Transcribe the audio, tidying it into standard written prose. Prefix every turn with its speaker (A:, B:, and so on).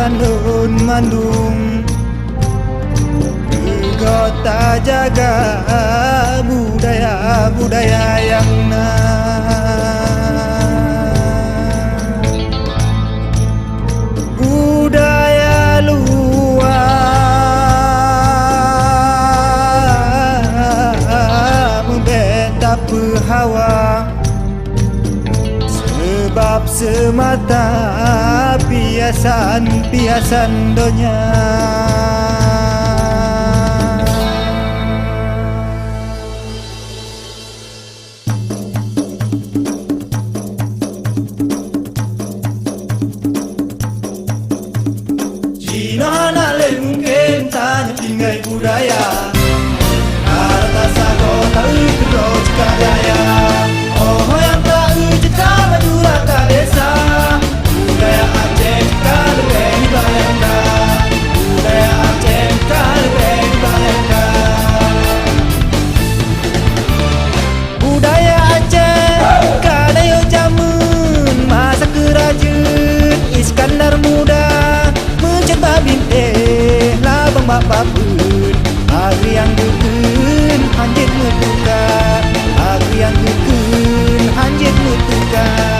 A: Alun Mandung, kota jaga budaya-budaya yang budaya luar membentang hawa, sebab semata piasan donya. Cina nak lengken tanya tinggai budaya, harta sagota kedua cikadaya. Oh yang tak cita madura tak desa, budaya Aceh kaleng balenda, budaya Aceh kaleng balenda. Budaya Aceh kadayo jamun masa kerajaan Iskandar Muda, mencoba binteh labang bapapun, agri yang dukun hanjit mutuka, agri yang dukun hanjit mutuka.